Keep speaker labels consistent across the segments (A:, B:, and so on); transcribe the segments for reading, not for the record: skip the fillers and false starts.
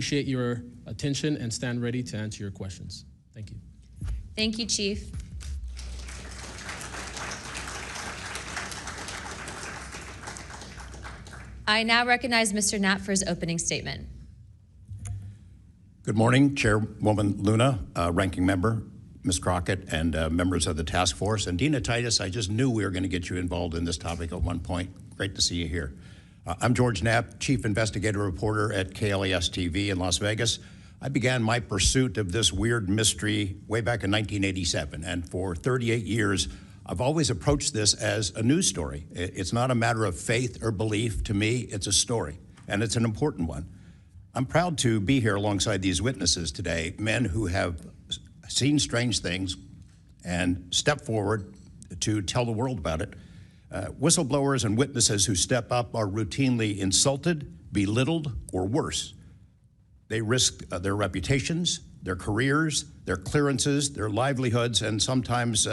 A: Appreciate your attention and stand ready to answer your questions. Thank you.
B: Thank you, Chief. I now recognize Mr. Knapp for his opening statement.
C: Good morning, Chairwoman Luna, Ranking Member, Ms. Crockett, and members of the task force. And Dina Titus, I just knew we were going to get you involved in this topic at one point. Great to see you here. I'm George Knapp, Chief Investigative Reporter at KLAS TV in Las Vegas. I began my pursuit of this weird mystery way back in 1987, and for 38 years, I've always approached this as a news story. It's not a matter of faith or belief. To me, it's a story, and it's an important one. I'm proud to be here alongside these witnesses today, men who have seen strange things and stepped forward to tell the world about it. Whistleblowers and witnesses who step up are routinely insulted, belittled, or worse. They risk their reputations, their careers, their clearances, their livelihoods, and sometimes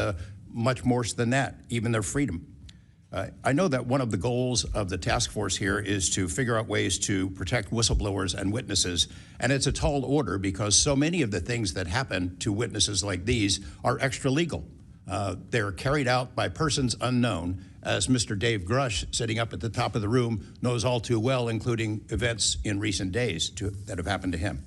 C: much more than that, even their freedom. I know that one of the goals of the task force here is to figure out ways to protect whistleblowers and witnesses, and it's a tall order because so many of the things that happen to witnesses like these are extra legal. They're carried out by persons unknown, as Mr. Dave Grush, sitting up at the top of the room, knows all too well, including events in recent days that have happened to him.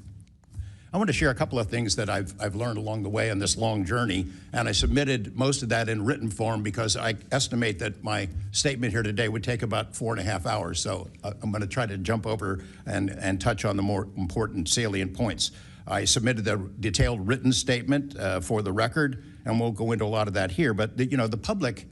C: I want to share a couple of things that I've learned along the way on this long journey, and I submitted most of that in written form because I estimate that my statement here today would take about 4.5 hours, so I'm going to try to jump over and touch on the more important salient points. I submitted a detailed written statement for the record, and we'll go into a lot of that here, but the public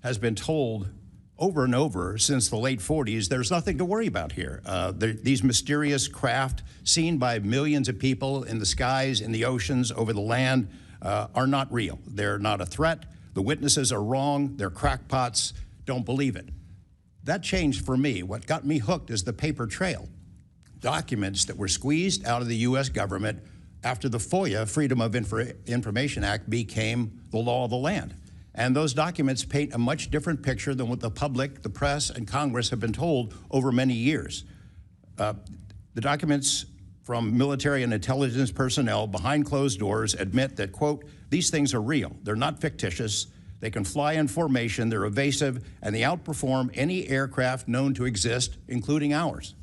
C: has been told over and over since the late 40s, there's nothing to worry about here. These mysterious craft seen by millions of people in the skies, in the oceans, over the land are not real. They're not a threat. The witnesses are wrong. They're crackpots. Don't believe it. That changed for me. What got me hooked is the paper trail. Documents that were squeezed out of the U.S. government after the FOIA, Freedom of Information Act, became the law of the land. And those documents paint a much different picture than what the public, the press, and Congress have been told over many years. The documents from military and intelligence personnel behind closed doors admit that, quote, these things are real. They're not fictitious. They can fly in formation. They're evasive, and they outperform any aircraft known to exist, including ours.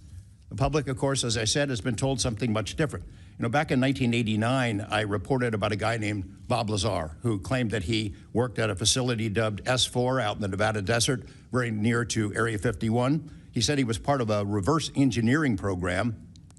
C: The public, of course, as I said, has been told something much different. Back in 1989, I reported about a guy named Bob Lazar, who claimed that he worked at a facility dubbed S4 out in the Nevada desert, very near to Area 51. He said he was part of a reverse engineering program.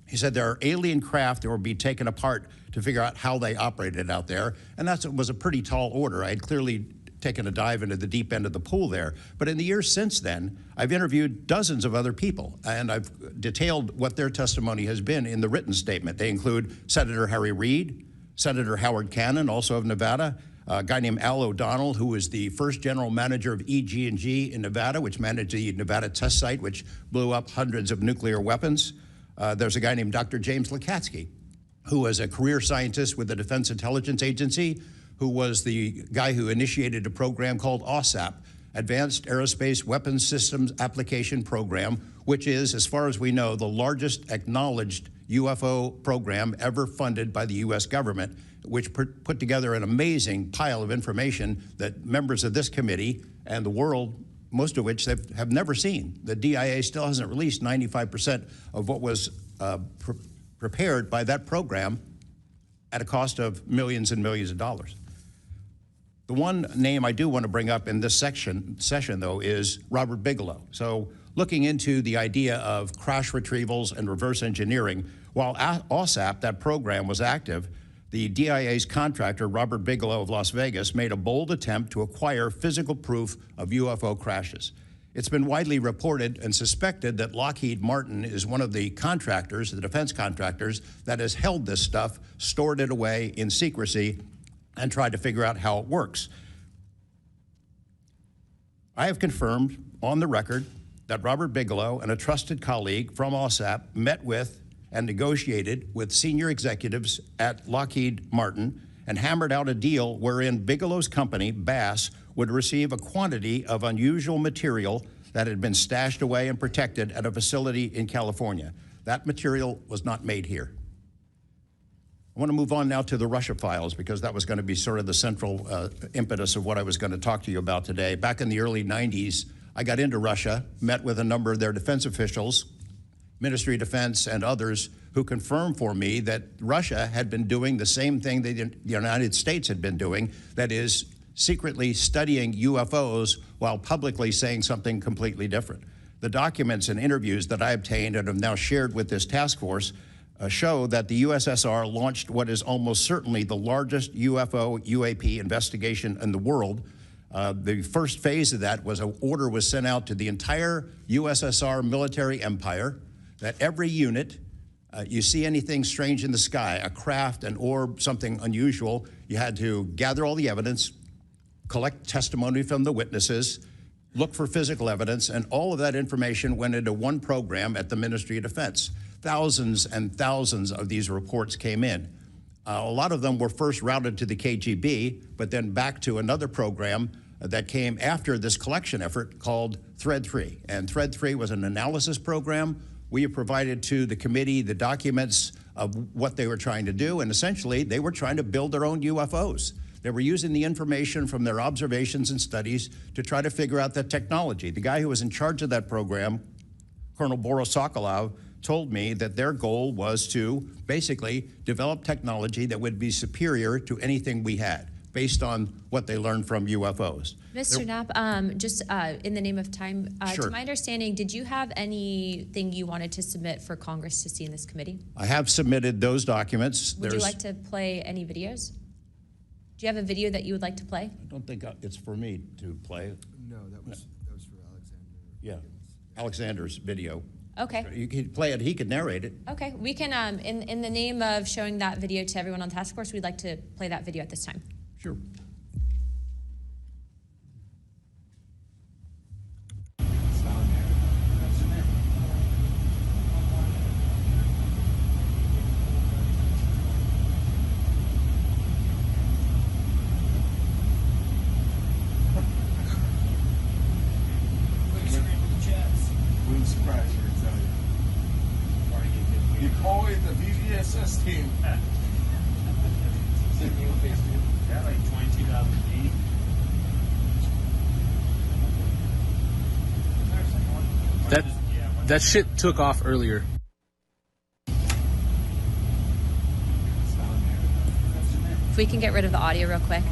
C: He said there are alien craft that will be taken apart to figure out how they operated out there, and that was a pretty tall order. I had clearly taken a dive into the deep end of the pool there. But in the years since then, I've interviewed dozens of other people, and I've detailed what their testimony has been in the written statement. They include Senator Harry Reid, Senator Howard Cannon, also of Nevada, a guy named Al O'Donnell, who was the first general manager of EG&G in Nevada, which managed the Nevada test site, which blew up hundreds of nuclear weapons. There's a guy named Dr. James Lakatsky, who was a career scientist with the Defense Intelligence Agency, who was the guy who initiated a program called AWSAP, Advanced Aerospace Weapons Systems Application Program, which is, as far as we know, the largest acknowledged UFO program ever funded by the U.S. government, which put together an amazing pile of information that members of this committee and the world, most of which have never seen. The DIA still hasn't released 95% of what was prepared by that program at a cost of millions and millions of dollars. The one name I do want to bring up in this session, though, is Robert Bigelow. So looking into the idea of crash retrievals and reverse engineering, while AWSAP, that program, was active, the DIA's contractor, Robert Bigelow of Las Vegas, made a bold attempt to acquire physical proof of UFO crashes. It's been widely reported and suspected that Lockheed Martin is one of the contractors, the defense contractors, that has held this stuff, stored it away in secrecy, and tried to figure out how it works. I have confirmed on the record that Robert Bigelow and a trusted colleague from AWSAP met with and negotiated with senior executives at Lockheed Martin and hammered out a deal wherein Bigelow's company, Bass, would receive a quantity of unusual material that had been stashed away and protected at a facility in California. That material was not made here. I want to move on now to the Russia files because that was going to be sort of the central impetus of what I was going to talk to you about today. Back in the early 90s, I got into Russia, met with a number of their defense officials, Ministry of Defense and others, who confirmed for me that Russia had been doing the same thing that the United States had been doing, that is, secretly studying UFOs while publicly saying something completely different. The documents and interviews that I obtained and have now shared with this task force show that the USSR launched what is almost certainly the largest UFO UAP investigation in the world. The first phase of that was an order was sent out to the entire USSR military empire that every unit, you see anything strange in the sky, a craft, an orb, something unusual, you had to gather all the evidence, collect testimony from the witnesses, look for physical evidence, and all of that information went into one program at the Ministry of Defense. Thousands and thousands of these reports came in. A lot of them were first routed to the KGB, but then back to another program that came after this collection effort called Thread 3. And Thread 3 was an analysis program. We have provided to the committee the documents of what they were trying to do, and essentially they were trying to build their own UFOs. They were using the information from their observations and studies to try to figure out that technology. The guy who was in charge of that program, Colonel Boris Sokolov, told me that their goal was to basically develop technology that would be superior to anything we had, based on what they learned from UFOs.
B: Mr. Knapp, just in the name of time,
C: Sure.
B: to my understanding, did you have anything you wanted to submit for Congress to see in this committee?
C: I have submitted those documents.
B: Would you like to play any videos? Do you have a video that you would like to play?
C: I don't think it's for me to play.
D: No, that was for Alexander.
C: Yeah, Alexander's video.
B: Okay.
C: You could play it, he could narrate it.
B: Okay, we can, in the name of showing that video to everyone on the task force, we'd like to play that video at this time.
C: Sure.
D: Wouldn't surprise you, I tell you. You call it the VVSS team.
E: Yeah, like 22,000 feet.
A: That shit took off earlier.
B: If we can get rid of the audio real quick.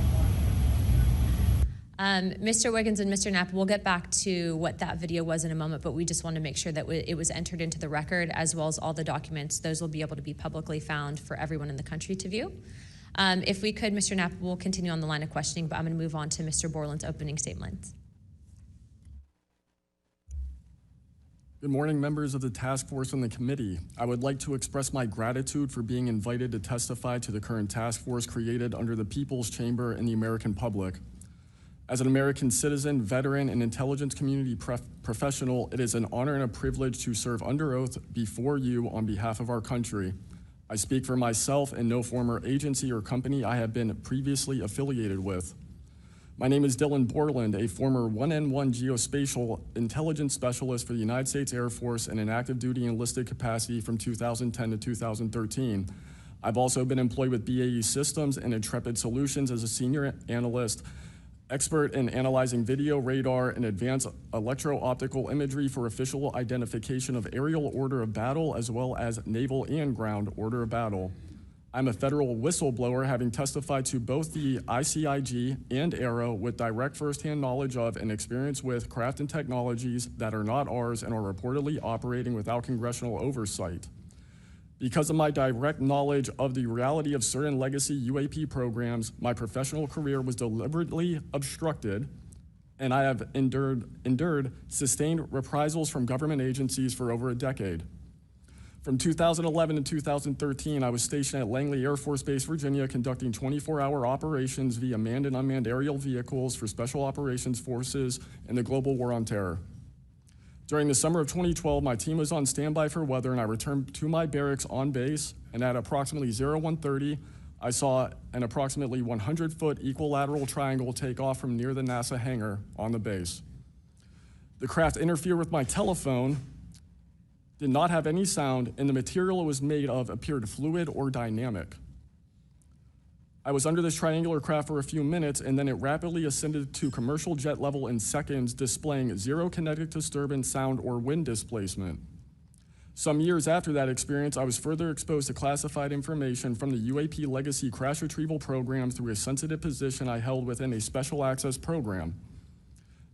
B: Mr. Wiggins and Mr. Knapp, we'll get back to what that video was in a moment, but we just want to make sure that it was entered into the record, as well as all the documents. Those will be able to be publicly found for everyone in the country to view. If we could, Mr. Knapp, we'll continue on the line of questioning, but I'm going to move on to Mr. Borland's opening statement.
F: Good morning, members of the task force and the committee. I would like to express my gratitude for being invited to testify to the current task force created under the People's Chamber and the American public. As an American citizen, veteran, and intelligence community professional, it is an honor and a privilege to serve under oath before you on behalf of our country. I speak for myself and no former agency or company I have been previously affiliated with. My name is Dylan Borland, a former 1N1 geospatial intelligence specialist for the United States Air Force in an active duty enlisted capacity from 2010 to 2013. I've also been employed with BAE Systems and Intrepid Solutions as a senior analyst, expert in analyzing video, radar, and advanced electro-optical imagery for official identification of aerial order of battle, as well as naval and ground order of battle. I'm a federal whistleblower, having testified to both the ICIG and ARROW with direct firsthand knowledge of and experience with craft and technologies that are not ours and are reportedly operating without congressional oversight. Because of my direct knowledge of the reality of certain legacy UAP programs, my professional career was deliberately obstructed, and I have endured sustained reprisals from government agencies for over a decade. From 2011 to 2013, I was stationed at Langley Air Force Base, Virginia, conducting 24-hour operations via manned and unmanned aerial vehicles for Special Operations Forces in the global war on terror. During the summer of 2012, my team was on standby for weather, and I returned to my barracks on base, and at approximately 01:30, I saw an approximately 100-foot equilateral triangle take off from near the NASA hangar on the base. The craft interfered with my telephone, did not have any sound, and the material it was made of appeared fluid or dynamic. I was under this triangular craft for a few minutes, and then it rapidly ascended to commercial jet level in seconds, displaying zero kinetic disturbance, sound, or wind displacement. Some years after that experience, I was further exposed to classified information from the UAP legacy crash retrieval program through a sensitive position I held within a special access program.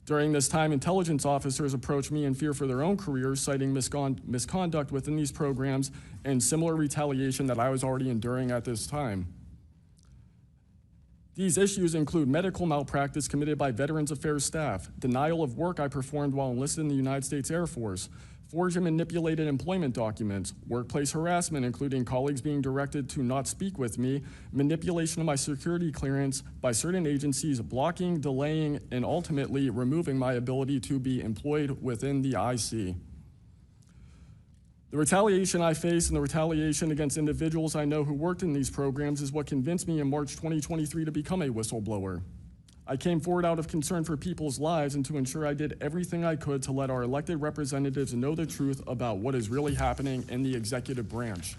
F: During this time, intelligence officers approached me in fear for their own careers, citing misconduct within these programs and similar retaliation that I was already enduring at this time. These issues include medical malpractice committed by Veterans Affairs staff, denial of work I performed while enlisted in the United States Air Force, forged and manipulated employment documents, workplace harassment, including colleagues being directed to not speak with me, manipulation of my security clearance by certain agencies, blocking, delaying, and ultimately removing my ability to be employed within the IC. The retaliation I face and the retaliation against individuals I know who worked in these programs is what convinced me in March 2023 to become a whistleblower. I came forward out of concern for people's lives and to ensure I did everything I could to let our elected representatives know the truth about what is really happening in the executive branch.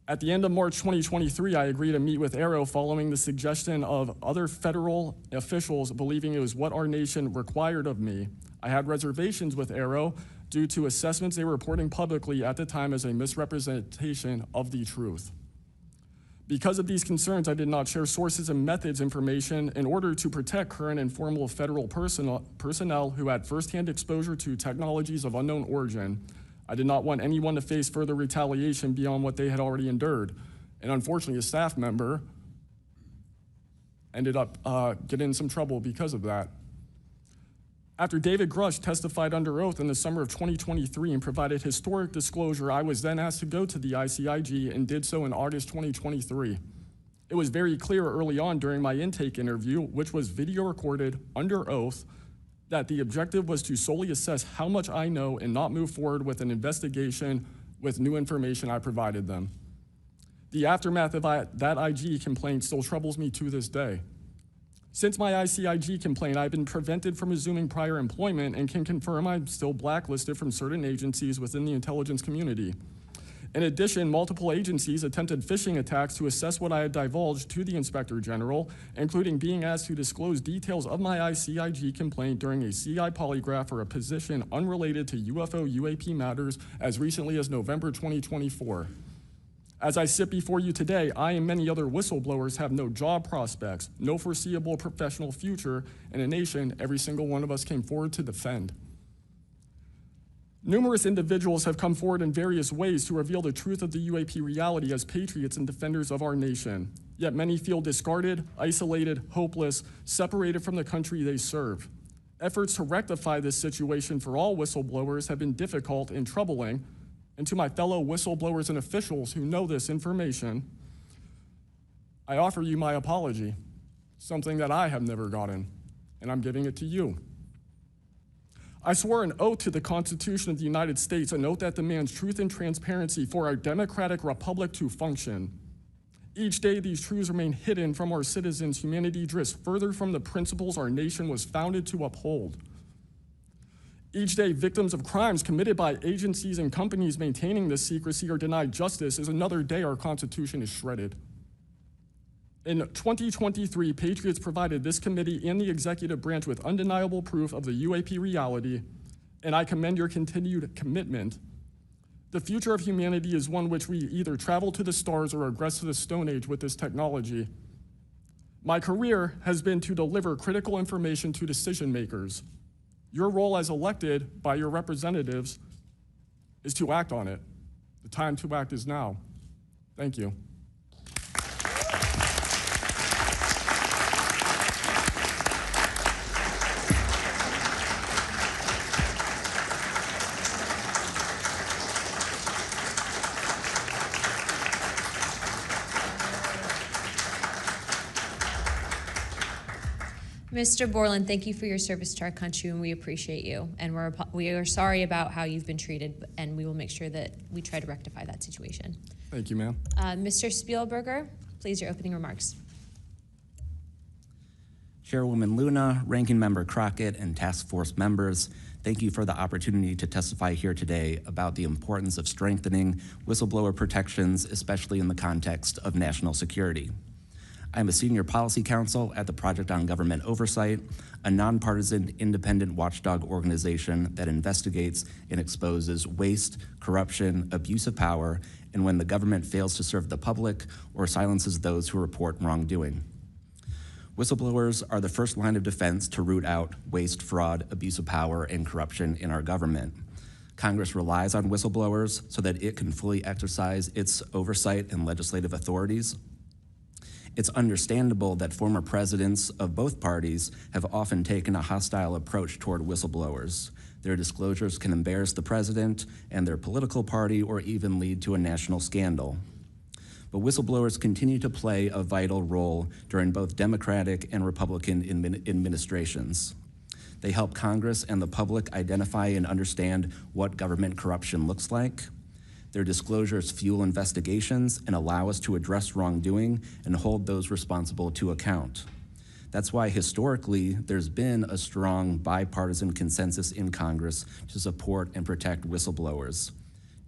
F: At the end of March 2023, I agreed to meet with Arrow following the suggestion of other federal officials believing it was what our nation required of me. I had reservations with Arrow due to assessments they were reporting publicly at the time as a misrepresentation of the truth. Because of these concerns, I did not share sources and methods information in order to protect current and former federal personnel who had firsthand exposure to technologies of unknown origin. I did not want anyone to face further retaliation beyond what they had already endured. And unfortunately, a staff member ended up getting in some trouble because of that. After David Grush testified under oath in the summer of 2023 and provided historic disclosure, I was then asked to go to the ICIG and did so in August 2023. It was very clear early on during my intake interview, which was video recorded under oath, that the objective was to solely assess how much I know and not move forward with an investigation with new information I provided them. The aftermath of that IG complaint still troubles me to this day. Since my ICIG complaint, I've been prevented from resuming prior employment and can confirm I'm still blacklisted from certain agencies within the intelligence community. In addition, multiple agencies attempted phishing attacks to assess what I had divulged to the Inspector General, including being asked to disclose details of my ICIG complaint during a CI polygraph for a position unrelated to UFO UAP matters as recently as November 2024. As I sit before you today, I and many other whistleblowers have no job prospects, no foreseeable professional future in a nation every single one of us came forward to defend. Numerous individuals have come forward in various ways to reveal the truth of the UAP reality as patriots and defenders of our nation. Yet many feel discarded, isolated, hopeless, separated from the country they serve. Efforts to rectify this situation for all whistleblowers have been difficult and troubling. And to my fellow whistleblowers and officials who know this information, I offer you my apology, something that I have never gotten, and I'm giving it to you. I swore an oath to the Constitution of the United States, an oath that demands truth and transparency for our democratic republic to function. Each day these truths remain hidden from our citizens, humanity drifts further from the principles our nation was founded to uphold. Each day, victims of crimes committed by agencies and companies maintaining this secrecy are denied justice is another day our Constitution is shredded. In 2023, Patriots provided this committee and the executive branch with undeniable proof of the UAP reality, and I commend your continued commitment. The future of humanity is one which we either travel to the stars or regress to the Stone Age with this technology. My career has been to deliver critical information to decision makers. Your role as elected by your representatives is to act on it. The time to act is now. Thank you.
B: Mr. Borland, thank you for your service to our country, and we appreciate you. And we are sorry about how you've been treated, and we will make sure that we try to rectify that situation.
F: Thank you, ma'am.
B: Mr. Spielberger, please, your opening remarks.
G: Chairwoman Luna, Ranking Member Crockett, and Task Force members, Thank you for the opportunity to testify here today about the importance of strengthening whistleblower protections, especially in the context of national security. I'm a senior policy counsel at the Project on Government Oversight, a nonpartisan independent watchdog organization that investigates and exposes waste, corruption, abuse of power, and when the government fails to serve the public or silences those who report wrongdoing. Whistleblowers are the first line of defense to root out waste, fraud, abuse of power, and corruption in our government. Congress relies on whistleblowers so that it can fully exercise its oversight and legislative authorities. It's understandable that former presidents of both parties have often taken a hostile approach toward whistleblowers. Their disclosures can embarrass the president and their political party or even lead to a national scandal. But whistleblowers continue to play a vital role during both Democratic and Republican administrations. They help Congress and the public identify and understand what government corruption looks like. Their disclosures fuel investigations and allow us to address wrongdoing and hold those responsible to account. That's why historically there's been a strong bipartisan consensus in Congress to support and protect whistleblowers.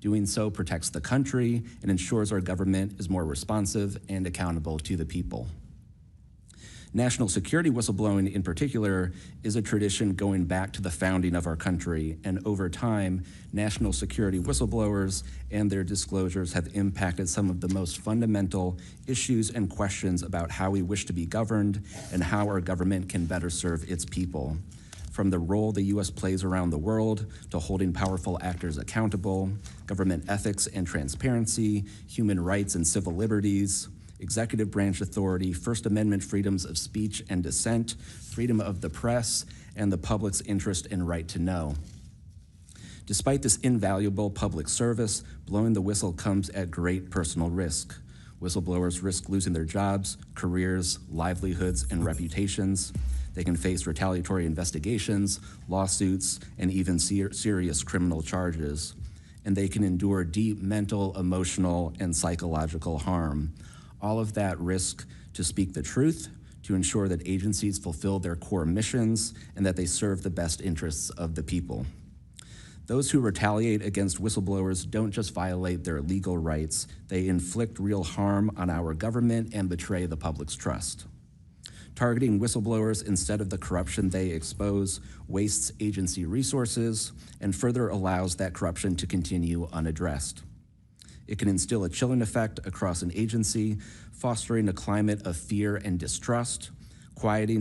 G: Doing so protects the country and ensures our government is more responsive and accountable to the people. National security whistleblowing in particular is a tradition going back to the founding of our country, and over time, national security whistleblowers and their disclosures have impacted some of the most fundamental issues and questions about how we wish to be governed and how our government can better serve its people. From the role the U.S. plays around the world to holding powerful actors accountable, government ethics and transparency, human rights and civil liberties, executive branch authority, First Amendment freedoms of speech and dissent, freedom of the press, and the public's interest and right to know. Despite this invaluable public service, blowing the whistle comes at great personal risk. Whistleblowers risk losing their jobs, careers, livelihoods, and reputations. They can face retaliatory investigations, lawsuits, and even serious criminal charges. And they can endure deep mental, emotional, and psychological harm. All of that risk to speak the truth, to ensure that agencies fulfill their core missions, and that they serve the best interests of the people. Those who retaliate against whistleblowers don't just violate their legal rights, they inflict real harm on our government and betray the public's trust. Targeting whistleblowers instead of the corruption they expose wastes agency resources and further allows that corruption to continue unaddressed. It can instill a chilling effect across an agency, fostering a climate of fear and distrust, quieting